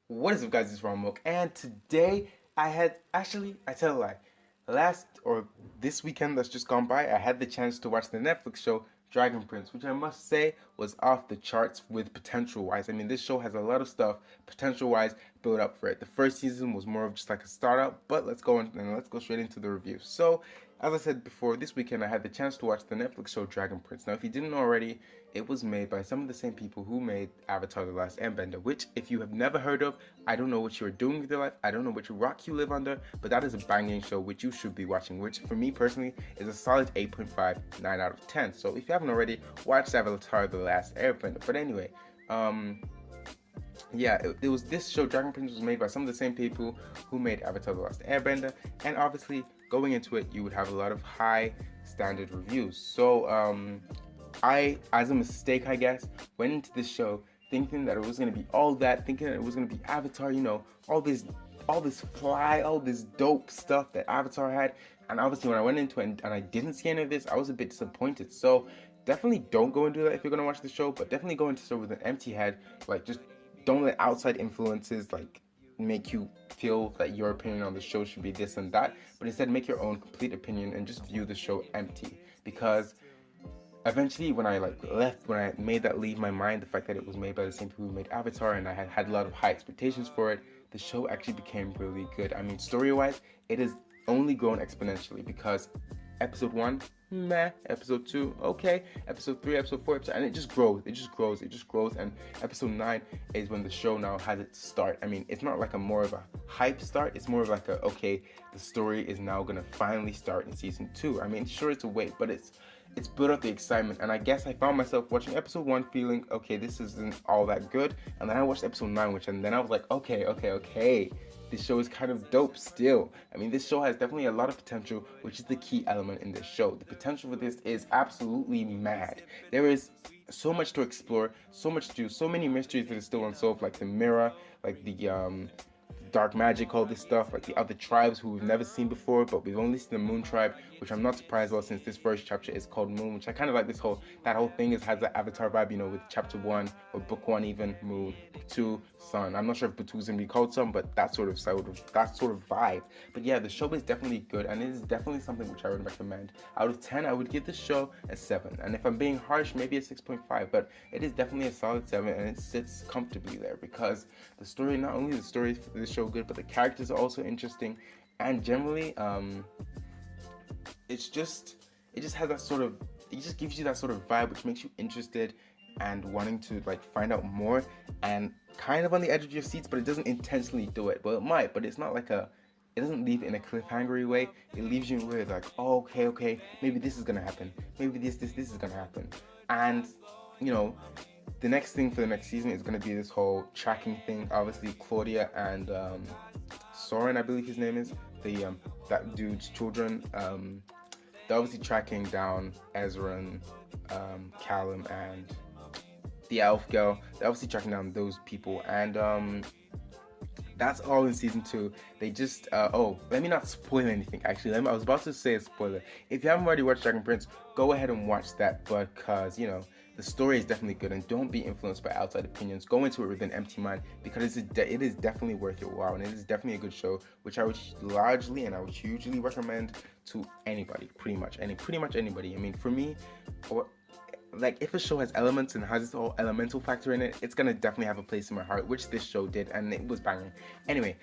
What is up, guys? It's Ron Milk, and today I tell a lie. Last or this weekend that's just gone by, I had the chance to watch the Netflix show Dragon Prince, which I must say was off the charts with potential wise. I mean, this show has a lot of stuff potential wise built up for it. The first season was more of just like a startup, but let's go straight into the review. So, as I said before, this weekend I had the chance to watch the Netflix show Dragon Prince. Now, if you didn't know already, it was made by some of the same people who made Avatar: The Last Airbender, which, if you have never heard of, I don't know what you're doing with your life. I don't know which rock you live under, but that is a banging show which you should be watching, which for me personally is a solid 8.5, 9 out of 10. So if you haven't already, watch Avatar: The Last Airbender. But anyway, um, yeah, it was this show, Dragon Prince, was made by some of the same people who made Avatar: The Last Airbender, and obviously going into it, you would have a lot of high standard reviews. So I, as a mistake, I guess, went into this show thinking that it was gonna be all that, thinking that it was gonna be Avatar, all this fly, all this dope stuff that Avatar had. And obviously, when I went into it and I didn't see any of this, I was a bit disappointed. So definitely don't go and do that if you're gonna watch the show, but definitely go into the show with an empty head. Like, just don't let outside influences like make you feel that your opinion on the show should be this and that, but instead make your own complete opinion and just view the show empty. Because eventually, when I made that leave my mind, the fact that it was made by the same people who made Avatar, and I had a lot of high expectations for it, the show actually became really good. I mean, story wise, it has only grown exponentially because episode 1, meh, episode 2, okay, episode 3, episode 4, and it just grows, and episode 9 is when the show now has its start. I mean, it's not like a more of a hype start, it's more of like a, okay, the story is now gonna finally start in season 2. I mean, sure, it's a wait, but it's built up the excitement. And I guess I found myself watching episode 1 feeling, okay, this isn't all that good, and then I watched episode 9, and then I was like, okay, this show is kind of dope still. I mean, this show has definitely a lot of potential, which is the key element in this show. The potential for this is absolutely mad. There is so much to explore, so much to do, so many mysteries that are still unsolved, like the mirror, like the dark magic, all this stuff, like the other tribes who we've never seen before, but we've only seen the Moon tribe, which I'm not surprised about since this first chapter is called Moon, which I kind of like. That whole thing has that Avatar vibe, with chapter 1 or book 1 even, Moon, book 2, Sun. I'm not sure if book 2 is gonna be called Sun, but that sort of vibe. But yeah, the show is definitely good, and it is definitely something which I would recommend. Out of 10, I would give this show a 7, and if I'm being harsh, maybe a 6.5, but it is definitely a solid 7, and it sits comfortably there because the story, not only the story for the show good, but the characters are also interesting, and generally, it's just it just has that sort of it just gives you that sort of vibe which makes you interested and wanting to like find out more and kind of on the edge of your seats, but it doesn't intentionally do it. Well, it might, but it's not like a it doesn't leave in a cliffhangery way. It leaves you with like, oh, okay, maybe this is gonna happen, maybe this is gonna happen. And you know the next thing for the next season is going to be this whole tracking thing. Obviously, Claudia and Soren, I believe his name is, the that dude's children. They're obviously tracking down Ezra and Callum and the elf girl. They're obviously tracking down those people, and that's all in season 2. They just let me not spoil anything. Actually, I was about to say a spoiler. If you haven't already watched Dragon Prince, go ahead and watch that because the story is definitely good, and don't be influenced by outside opinions. Go into it with an empty mind because it is definitely worth your while, and it is definitely a good show, which I would largely and I would hugely recommend to anybody, pretty much anybody. I mean, for me, or like if a show has elements and has this whole elemental factor in it, it's gonna definitely have a place in my heart, which this show did, and it was banging. Anyway,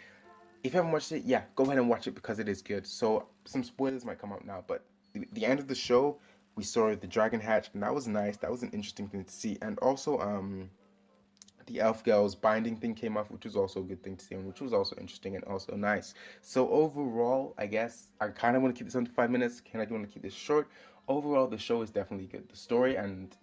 if you haven't watched it, yeah, go ahead and watch it because it is good. So some spoilers might come out now, but the end of the show, we saw the dragon hatch, and that was nice. That was an interesting thing to see, and also the elf girl's binding thing came off, which was also a good thing to see, and which was also interesting and also nice. So overall, I guess I kind of want to keep this under 5 minutes. I do want to keep this short. Overall, the show is definitely good. The story, and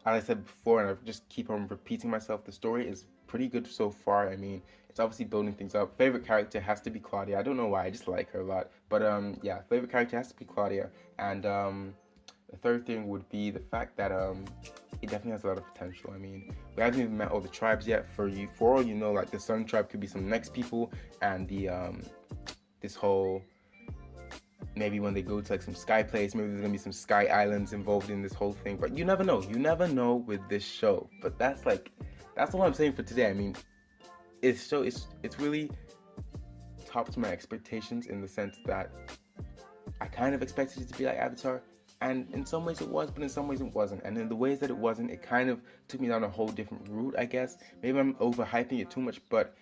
as I said before, and I just keep on repeating myself, the story is pretty good so far. I mean, it's obviously building things up. Favorite character has to be Claudia. I don't know why, I just like her a lot. But yeah, favorite character has to be Claudia. And the third thing would be the fact that it definitely has a lot of potential. I mean, we haven't even met all the tribes yet. For all you know, like the Sun tribe could be some next people, and the this whole, maybe when they go to like some sky place, maybe there's gonna be some sky islands involved in this whole thing. But you never know with this show. But that's all I'm saying for today. I mean, it's really topped my expectations in the sense that I kind of expected it to be like Avatar, and in some ways it was, but in some ways it wasn't. And in the ways that it wasn't, it kind of took me down a whole different route, I guess. Maybe I'm overhyping it too much, but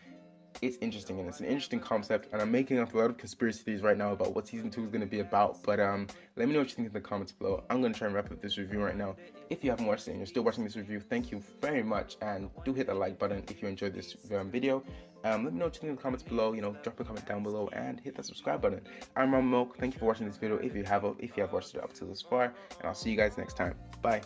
it's interesting and it's an interesting concept. And I'm making up a lot of conspiracy theories right now about what season 2 is going to be about. But let me know what you think in the comments below. I'm going to try and wrap up this review right now. If you haven't watched it and you're still watching this review, thank you very much, and do hit the like button if you enjoyed this video. Let me know what you think in the comments below. Drop a comment down below and hit that subscribe button. I'm Ron Milk. Thank you for watching this video. If you have watched it up to this far, and I'll see you guys next time. Bye.